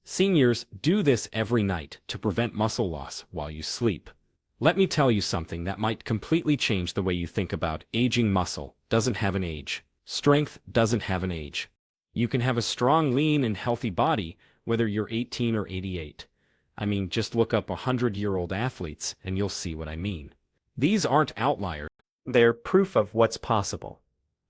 Seniors do this every night to prevent muscle loss while you sleep. Let me tell you something that might completely change the way you think about aging. Muscle doesn't have an age. Strength doesn't have an age. You can have a strong, lean, and healthy body whether you're 18 or 88. I mean, just look up 100-year-old athletes and you'll see what I mean. These aren't outliers. They're proof of what's possible.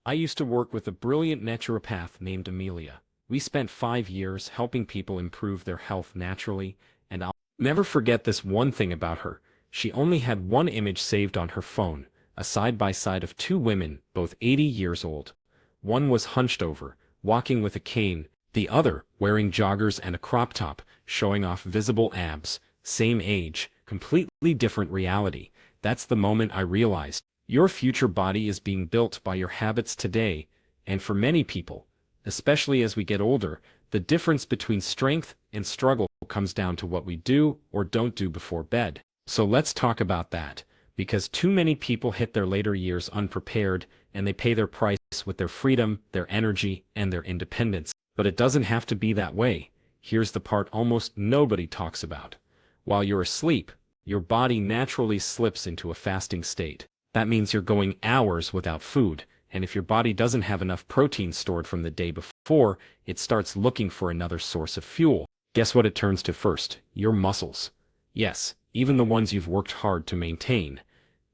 I used to work with a brilliant naturopath named Amelia. We spent 5 years helping people improve their health naturally, and I'll never forget this one thing about her. She only had one image saved on her phone, a side-by-side of two women, both 80 years old. One was hunched over, walking with a cane, the other wearing joggers and a crop top, showing off visible abs. Same age, completely different reality. That's the moment I realized. Your future body is being built by your habits today, and for many people, especially as we get older, the difference between strength and struggle comes down to what we do or don't do before bed. So let's talk about that, because too many people hit their later years unprepared, and they pay their price with their freedom, their energy, and their independence. But it doesn't have to be that way. Here's the part almost nobody talks about. While you're asleep, your body naturally slips into a fasting state. That means you're going hours without food, and if your body doesn't have enough protein stored from the day before, it starts looking for another source of fuel. Guess what it turns to first? Your muscles. Yes, even the ones you've worked hard to maintain.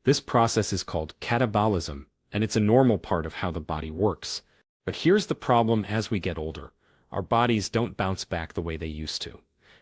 This process is called catabolism, and it's a normal part of how the body works. But here's the problem: as we get older, our bodies don't bounce back the way they used to.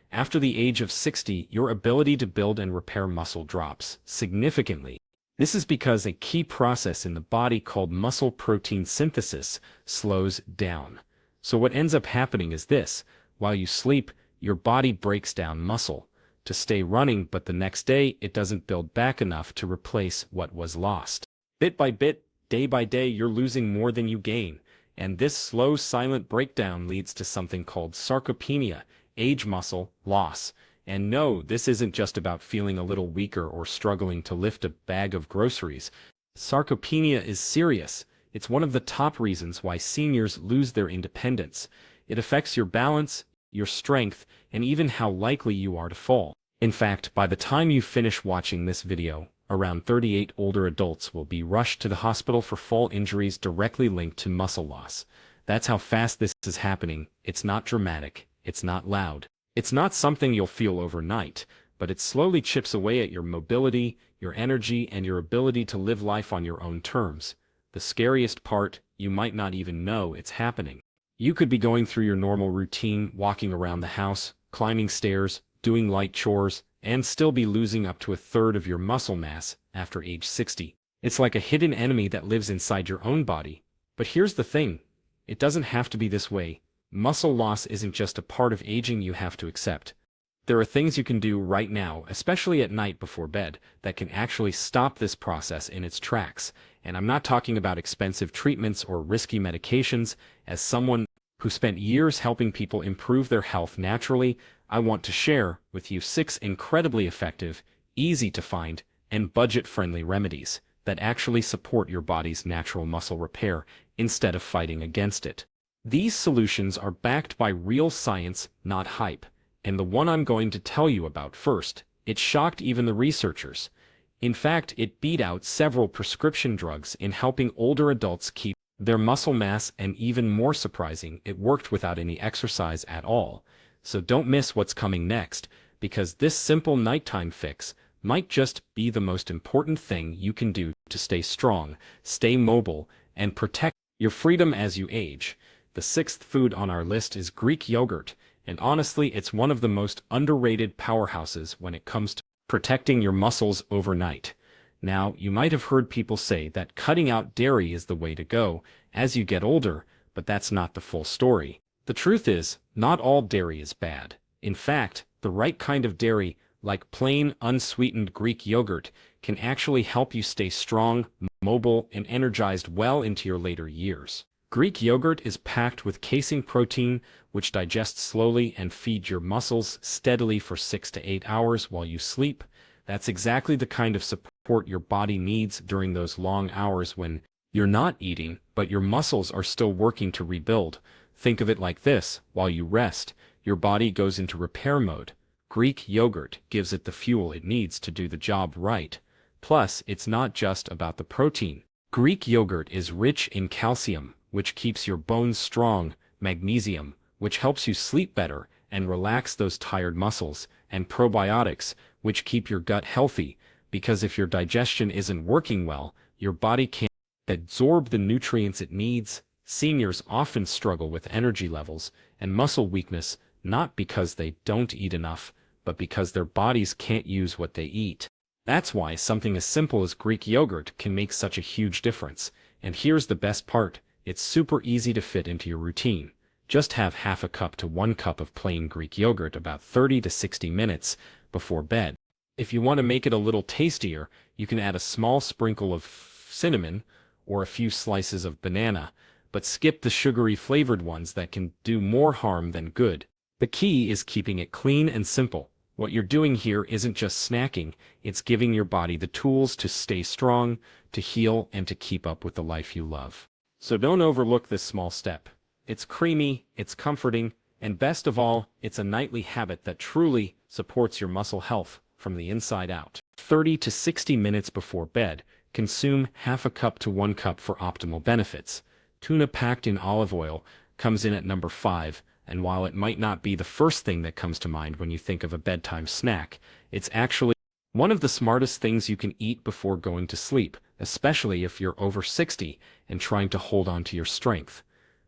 After the age of 60, your ability to build and repair muscle drops significantly. This is because a key process in the body called muscle protein synthesis slows down. So what ends up happening is this: while you sleep, your body breaks down muscle to stay running, but the next day it doesn't build back enough to replace what was lost. Bit by bit, day by day, you're losing more than you gain, and this slow, silent breakdown leads to something called sarcopenia, age muscle loss. And no, this isn't just about feeling a little weaker or struggling to lift a bag of groceries. Sarcopenia is serious. It's one of the top reasons why seniors lose their independence. It affects your balance, your strength, and even how likely you are to fall. In fact, by the time you finish watching this video, around 38 older adults will be rushed to the hospital for fall injuries directly linked to muscle loss. That's how fast this is happening. It's not dramatic. It's not loud. It's not something you'll feel overnight, but it slowly chips away at your mobility, your energy, and your ability to live life on your own terms. The scariest part, you might not even know it's happening. You could be going through your normal routine, walking around the house, climbing stairs, doing light chores, and still be losing up to a third of your muscle mass after age 60. It's like a hidden enemy that lives inside your own body. But here's the thing: it doesn't have to be this way. Muscle loss isn't just a part of aging you have to accept. There are things you can do right now, especially at night before bed, that can actually stop this process in its tracks. And I'm not talking about expensive treatments or risky medications. As someone who spent years helping people improve their health naturally, I want to share with you 6 incredibly effective, easy to find, and budget-friendly remedies that actually support your body's natural muscle repair instead of fighting against it. These solutions are backed by real science, not hype, and the one I'm going to tell you about first, it shocked even the researchers. In fact, it beat out several prescription drugs in helping older adults keep their muscle mass, and even more surprising, it worked without any exercise at all. So don't miss what's coming next, because this simple nighttime fix might just be the most important thing you can do to stay strong, stay mobile, and protect your freedom as you age. The 6th food on our list is Greek yogurt, and honestly, it's one of the most underrated powerhouses when it comes to protecting your muscles overnight. Now, you might have heard people say that cutting out dairy is the way to go as you get older, but that's not the full story. The truth is, not all dairy is bad. In fact, the right kind of dairy, like plain, unsweetened Greek yogurt, can actually help you stay strong, mobile, and energized well into your later years. Greek yogurt is packed with casein protein, which digests slowly and feeds your muscles steadily for 6 to 8 hours while you sleep. That's exactly the kind of support your body needs during those long hours when you're not eating, but your muscles are still working to rebuild. Think of it like this: while you rest, your body goes into repair mode. Greek yogurt gives it the fuel it needs to do the job right. Plus, it's not just about the protein. Greek yogurt is rich in calcium, which keeps your bones strong, magnesium, which helps you sleep better and relax those tired muscles, and probiotics, which keep your gut healthy, because if your digestion isn't working well, your body can't absorb the nutrients it needs. Seniors often struggle with energy levels and muscle weakness, not because they don't eat enough, but because their bodies can't use what they eat. That's why something as simple as Greek yogurt can make such a huge difference. And here's the best part, it's super easy to fit into your routine. Just have half a cup to 1 cup of plain Greek yogurt about 30 to 60 minutes before bed. If you want to make it a little tastier, you can add a small sprinkle of cinnamon or a few slices of banana, but skip the sugary flavored ones that can do more harm than good. The key is keeping it clean and simple. What you're doing here isn't just snacking, it's giving your body the tools to stay strong, to heal, and to keep up with the life you love. So don't overlook this small step. It's creamy, it's comforting, and best of all, it's a nightly habit that truly supports your muscle health from the inside out. 30 to 60 minutes before bed, consume half a cup to 1 cup for optimal benefits. Tuna packed in olive oil comes in at number 5, and while it might not be the first thing that comes to mind when you think of a bedtime snack, it's actually one of the smartest things you can eat before going to sleep, especially if you're over 60 and trying to hold on to your strength.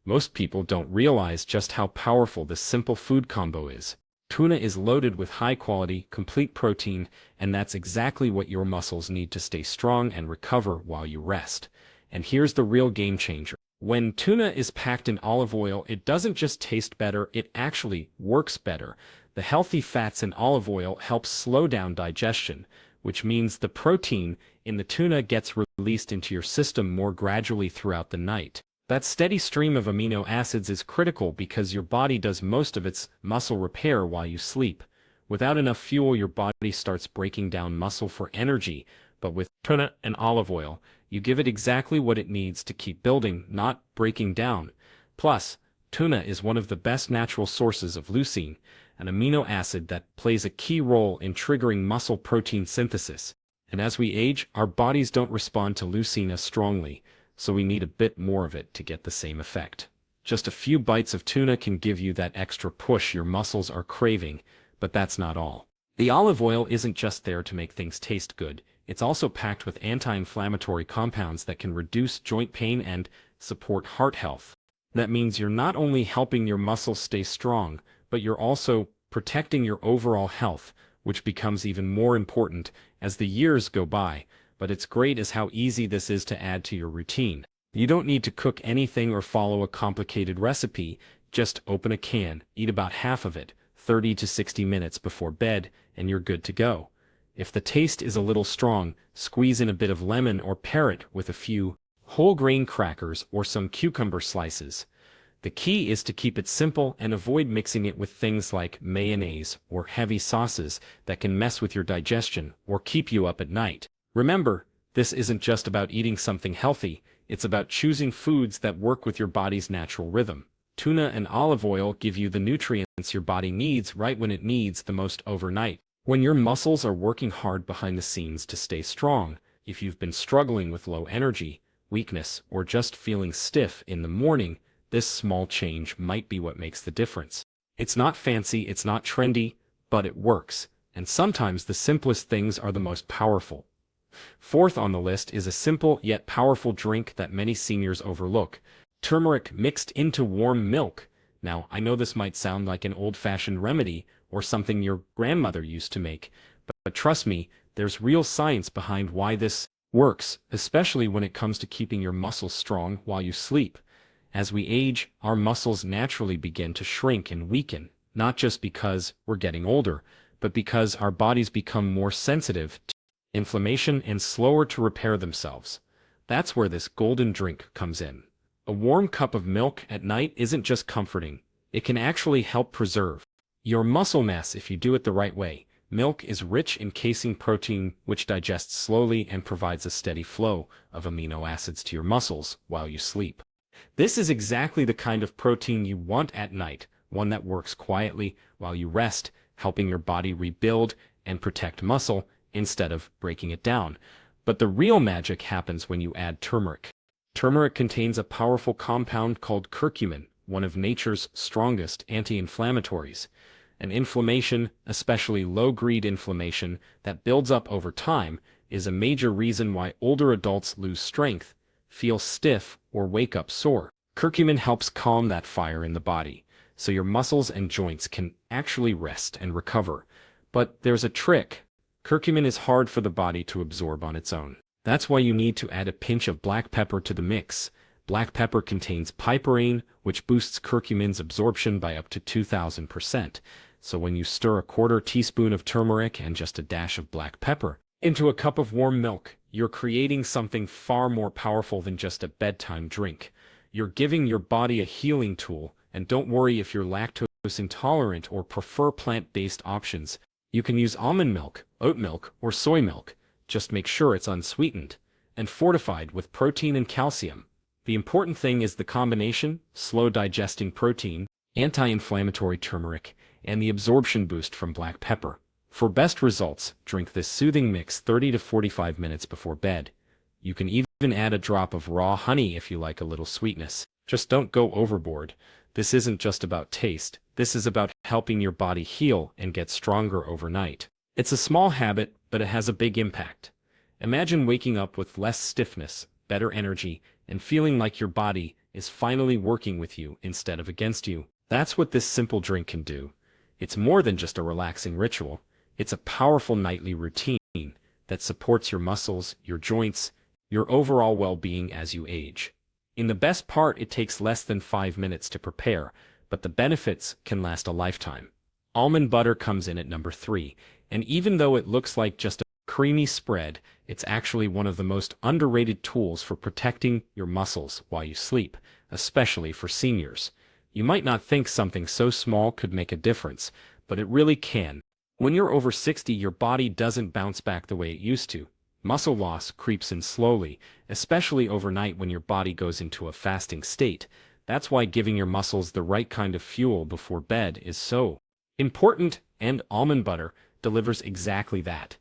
Most people don't realize just how powerful this simple food combo is. Tuna is loaded with high-quality, complete protein, and that's exactly what your muscles need to stay strong and recover while you rest. And here's the real game changer. When tuna is packed in olive oil, it doesn't just taste better, it actually works better. The healthy fats in olive oil help slow down digestion, which means the protein in the tuna gets released into your system more gradually throughout the night. That steady stream of amino acids is critical because your body does most of its muscle repair while you sleep. Without enough fuel, your body starts breaking down muscle for energy, but with tuna and olive oil, you give it exactly what it needs to keep building, not breaking down. Plus, tuna is one of the best natural sources of leucine, an amino acid that plays a key role in triggering muscle protein synthesis. And as we age, our bodies don't respond to leucine as strongly, so we need a bit more of it to get the same effect. Just a few bites of tuna can give you that extra push your muscles are craving, but that's not all. The olive oil isn't just there to make things taste good, it's also packed with anti-inflammatory compounds that can reduce joint pain and support heart health. That means you're not only helping your muscles stay strong, but you're also protecting your overall health, which becomes even more important as the years go by. But it's great as how easy this is to add to your routine. You don't need to cook anything or follow a complicated recipe, just open a can, eat about half of it, 30 to 60 minutes before bed, and you're good to go. If the taste is a little strong, squeeze in a bit of lemon or pair it with a few whole grain crackers or some cucumber slices. The key is to keep it simple and avoid mixing it with things like mayonnaise or heavy sauces that can mess with your digestion or keep you up at night. Remember, this isn't just about eating something healthy, it's about choosing foods that work with your body's natural rhythm. Tuna and olive oil give you the nutrients your body needs right when it needs the most overnight. When your muscles are working hard behind the scenes to stay strong, if you've been struggling with low energy, weakness, or just feeling stiff in the morning, this small change might be what makes the difference. It's not fancy, it's not trendy, but it works, and sometimes the simplest things are the most powerful. Fourth on the list is a simple yet powerful drink that many seniors overlook: turmeric mixed into warm milk. Now, I know this might sound like an old-fashioned remedy or something your grandmother used to make, but trust me, there's real science behind why this works, especially when it comes to keeping your muscles strong while you sleep. As we age, our muscles naturally begin to shrink and weaken, not just because we're getting older, but because our bodies become more sensitive to inflammation and slower to repair themselves. That's where this golden drink comes in. A warm cup of milk at night isn't just comforting, it can actually help preserve your muscle mass if you do it the right way. Milk is rich in casein protein, which digests slowly and provides a steady flow of amino acids to your muscles while you sleep. This is exactly the kind of protein you want at night, one that works quietly while you rest, helping your body rebuild and protect muscle instead of breaking it down. But the real magic happens when you add turmeric. Turmeric contains a powerful compound called curcumin, one of nature's strongest anti-inflammatories. And inflammation, especially low-grade inflammation that builds up over time, is a major reason why older adults lose strength, feel stiff, or wake up sore. Curcumin helps calm that fire in the body, so your muscles and joints can actually rest and recover. But there's a trick. Curcumin is hard for the body to absorb on its own. That's why you need to add a pinch of black pepper to the mix. Black pepper contains piperine, which boosts curcumin's absorption by up to 2,000%. So when you stir a quarter teaspoon of turmeric and just a dash of black pepper into a cup of warm milk, you're creating something far more powerful than just a bedtime drink. You're giving your body a healing tool, and don't worry if you're lactose intolerant or prefer plant-based options. You can use almond milk, oat milk, or soy milk. Just make sure it's unsweetened and fortified with protein and calcium. The important thing is the combination: slow-digesting protein, anti-inflammatory turmeric, and the absorption boost from black pepper. For best results, drink this soothing mix 30 to 45 minutes before bed. You can even add a drop of raw honey if you like a little sweetness. Just don't go overboard. This isn't just about taste. This is about helping your body heal and get stronger overnight. It's a small habit, but it has a big impact. Imagine waking up with less stiffness, better energy, and feeling like your body is finally working with you instead of against you. That's what this simple drink can do. It's more than just a relaxing ritual. It's a powerful nightly routine that supports your muscles, your joints, your overall well-being as you age. In the best part, it takes less than 5 minutes to prepare, but the benefits can last a lifetime. Almond butter comes in at number 3, and even though it looks like just a creamy spread, it's actually one of the most underrated tools for protecting your muscles while you sleep, especially for seniors. You might not think something so small could make a difference, but it really can. When you're over 60, your body doesn't bounce back the way it used to. Muscle loss creeps in slowly, especially overnight when your body goes into a fasting state. That's why giving your muscles the right kind of fuel before bed is so important, and almond butter delivers exactly that.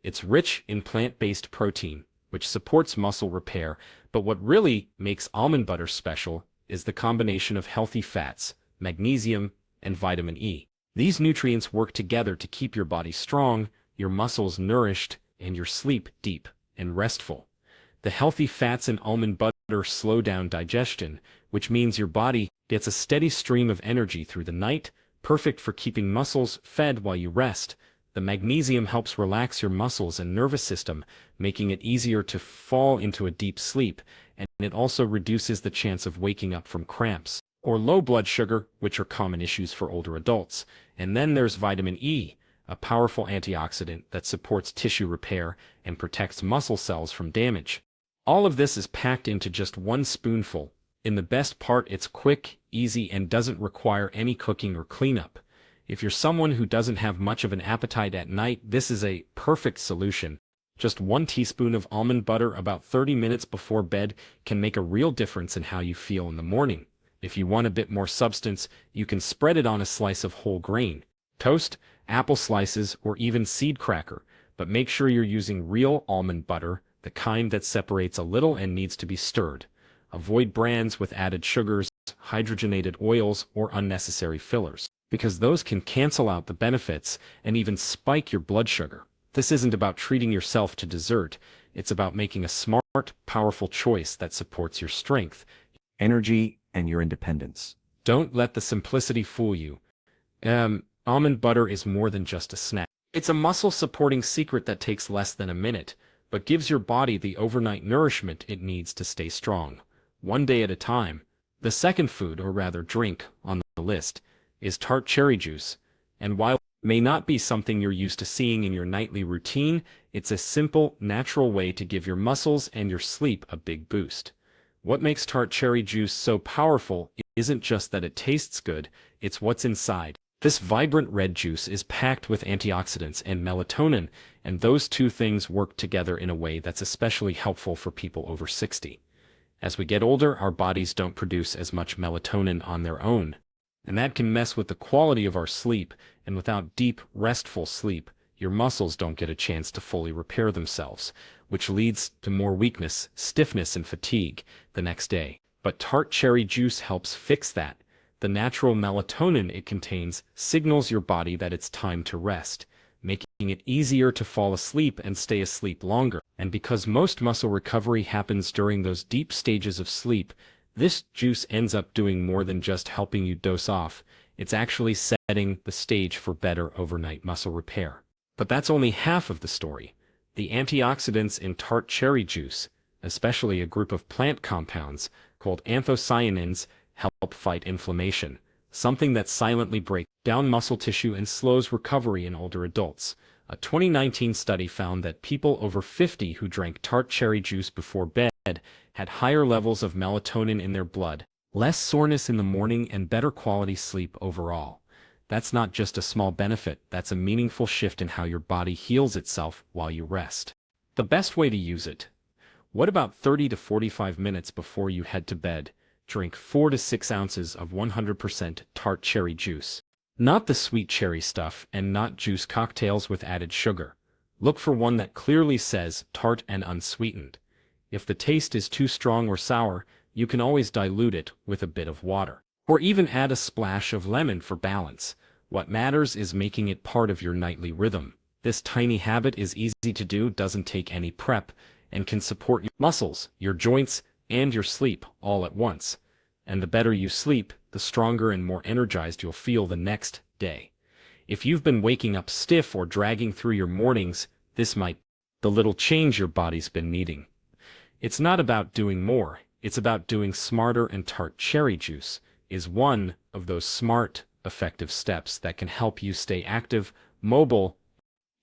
It's rich in plant-based protein, which supports muscle repair, but what really makes almond butter special is the combination of healthy fats, magnesium, and vitamin E. These nutrients work together to keep your body strong, your muscles nourished, and your sleep deep and restful. The healthy fats in almond butter slow down digestion, which means your body gets a steady stream of energy through the night, perfect for keeping muscles fed while you rest. The magnesium helps relax your muscles and nervous system, making it easier to fall into a deep sleep, and it also reduces the chance of waking up from cramps or low blood sugar, which are common issues for older adults. And then there's vitamin E, a powerful antioxidant that supports tissue repair and protects muscle cells from damage. All of this is packed into just one spoonful. In the best part, it's quick, easy, and doesn't require any cooking or cleanup. If you're someone who doesn't have much of an appetite at night, this is a perfect solution. Just 1 teaspoon of almond butter about 30 minutes before bed can make a real difference in how you feel in the morning. If you want a bit more substance, you can spread it on a slice of whole grain, toast, apple slices, or even seed cracker, but make sure you're using real almond butter, the kind that separates a little and needs to be stirred. Avoid brands with added sugars, hydrogenated oils, or unnecessary fillers, because those can cancel out the benefits and even spike your blood sugar. This isn't about treating yourself to dessert. It's about making a smart, powerful choice that supports your strength, energy, and your independence. Don't let the simplicity fool you. Almond butter is more than just a snack. It's a muscle-supporting secret that takes less than a minute, but gives your body the overnight nourishment it needs to stay strong, one day at a time. The second food, or rather drink, on the list is tart cherry juice, and while it may not be something you're used to seeing in your nightly routine, it's a simple, natural way to give your muscles and your sleep a big boost. What makes tart cherry juice so powerful isn't just that it tastes good, it's what's inside. This vibrant red juice is packed with antioxidants and melatonin, and those two things work together in a way that's especially helpful for people over 60. As we get older, our bodies don't produce as much melatonin on their own. And that can mess with the quality of our sleep, and without deep, restful sleep, your muscles don't get a chance to fully repair themselves, which leads to more weakness, stiffness, and fatigue the next day. But tart cherry juice helps fix that. The natural melatonin it contains signals your body that it's time to rest, making it easier to fall asleep and stay asleep longer. And because most muscle recovery happens during those deep stages of sleep, this juice ends up doing more than just helping you doze off. It's actually setting the stage for better overnight muscle repair. But that's only half of the story. The antioxidants in tart cherry juice, especially a group of plant compounds called anthocyanins, help fight inflammation, something that silently breaks down muscle tissue and slows recovery in older adults. A 2019 study found that people over 50 who drank tart cherry juice before bed had higher levels of melatonin in their blood, less soreness in the morning, and better quality sleep overall. That's not just a small benefit, that's a meaningful shift in how your body heals itself while you rest. The best way to use it. What about 30 to 45 minutes before you head to bed? Drink 4 to 6 ounces of 100% tart cherry juice. Not the sweet cherry stuff, and not juice cocktails with added sugar. Look for one that clearly says tart and unsweetened. If the taste is too strong or sour, you can always dilute it with a bit of water, or even add a splash of lemon for balance. What matters is making it part of your nightly rhythm. This tiny habit is easy to do, doesn't take any prep, and can support your muscles, your joints, and your sleep all at once. And the better you sleep, the stronger and more energized you'll feel the next day. If you've been waking up stiff or dragging through your mornings, this might be the little change your body's been needing. It's not about doing more, it's about doing smarter, and tart cherry juice is one of those smart, effective steps that can help you stay active, mobile,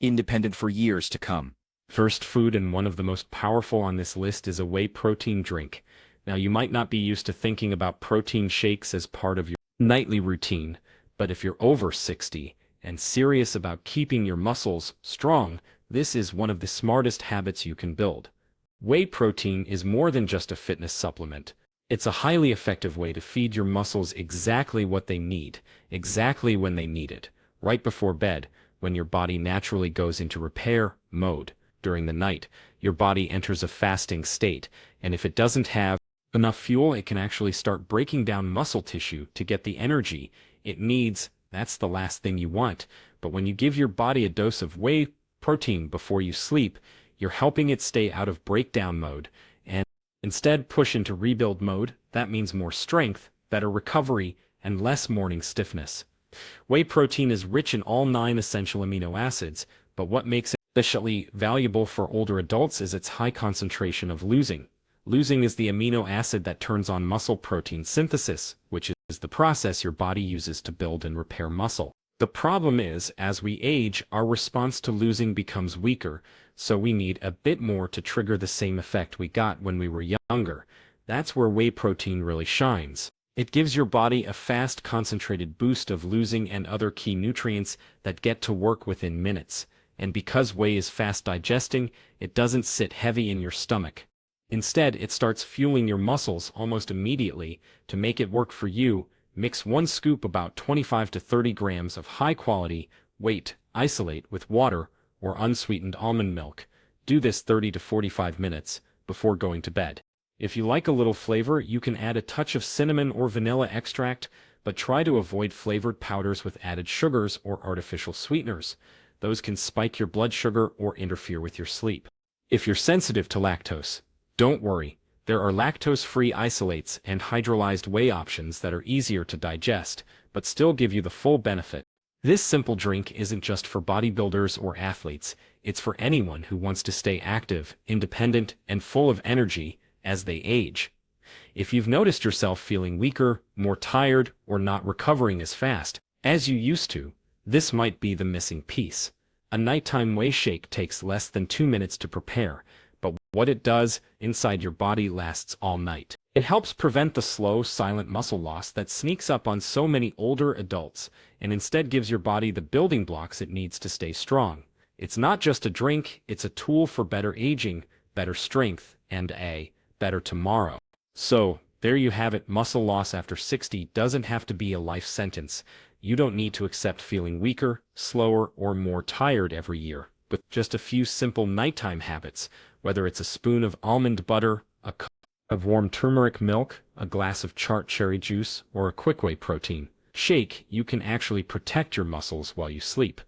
Independent for years to come. First food, and one of the most powerful on this list, is a whey protein drink. Now, you might not be used to thinking about protein shakes as part of your nightly routine, but if you're over 60 and serious about keeping your muscles strong, this is one of the smartest habits you can build. Whey protein is more than just a fitness supplement. It's a highly effective way to feed your muscles exactly what they need, exactly when they need it, right before bed, when your body naturally goes into repair mode. During the night, your body enters a fasting state, and if it doesn't have enough fuel, it can actually start breaking down muscle tissue to get the energy it needs. That's the last thing you want. But when you give your body a dose of whey protein before you sleep, you're helping it stay out of breakdown mode and instead push into rebuild mode. That means more strength, better recovery, and less morning stiffness. Whey protein is rich in all 9 essential amino acids, but what makes it especially valuable for older adults is its high concentration of leucine. Leucine is the amino acid that turns on muscle protein synthesis, which is the process your body uses to build and repair muscle. The problem is, as we age, our response to leucine becomes weaker, so we need a bit more to trigger the same effect we got when we were younger. That's where whey protein really shines. It gives your body a fast, concentrated boost of leucine and other key nutrients that get to work within minutes. And because whey is fast digesting, it doesn't sit heavy in your stomach. Instead, it starts fueling your muscles almost immediately. To make it work for you, mix 1 scoop, about 25 to 30 grams of high-quality whey isolate with water or unsweetened almond milk. Do this 30 to 45 minutes before going to bed. If you like a little flavor, you can add a touch of cinnamon or vanilla extract, but try to avoid flavored powders with added sugars or artificial sweeteners. Those can spike your blood sugar or interfere with your sleep. If you're sensitive to lactose, don't worry. There are lactose-free isolates and hydrolyzed whey options that are easier to digest, but still give you the full benefit. This simple drink isn't just for bodybuilders or athletes, it's for anyone who wants to stay active, independent, and full of energy as they age. If you've noticed yourself feeling weaker, more tired, or not recovering as fast as you used to, this might be the missing piece. A nighttime whey shake takes less than 2 minutes to prepare, but what it does inside your body lasts all night. It helps prevent the slow, silent muscle loss that sneaks up on so many older adults, and instead gives your body the building blocks it needs to stay strong. It's not just a drink, it's a tool for better aging, better strength, and a better tomorrow. So, There you have it. Muscle loss after 60 doesn't have to be a life sentence. You don't need to accept feeling weaker, slower, or more tired every year. With just a few simple nighttime habits, whether it's a spoon of almond butter, a cup of warm turmeric milk, a glass of chart cherry juice, or a quick whey protein shake, you can actually protect your muscles while you sleep.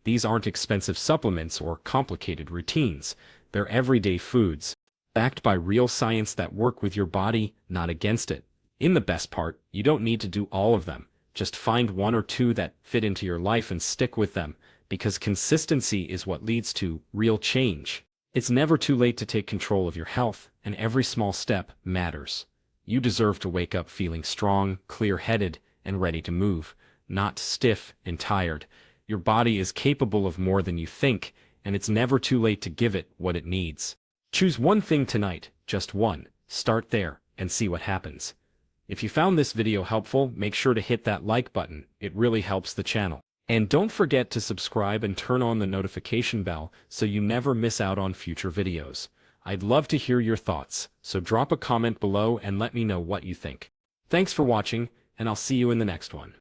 These aren't expensive supplements or complicated routines. They're everyday foods, backed by real science that work with your body, not against it. In the best part, you don't need to do all of them. Just find one or two that fit into your life and stick with them, because consistency is what leads to real change. It's never too late to take control of your health, and every small step matters. You deserve to wake up feeling strong, clear-headed, and ready to move, not stiff and tired. Your body is capable of more than you think, and it's never too late to give it what it needs. Choose one thing tonight, just one. Start there, and see what happens. If you found this video helpful, make sure to hit that like button. It really helps the channel. And don't forget to subscribe and turn on the notification bell so you never miss out on future videos. I'd love to hear your thoughts, so drop a comment below and let me know what you think. Thanks for watching, and I'll see you in the next one.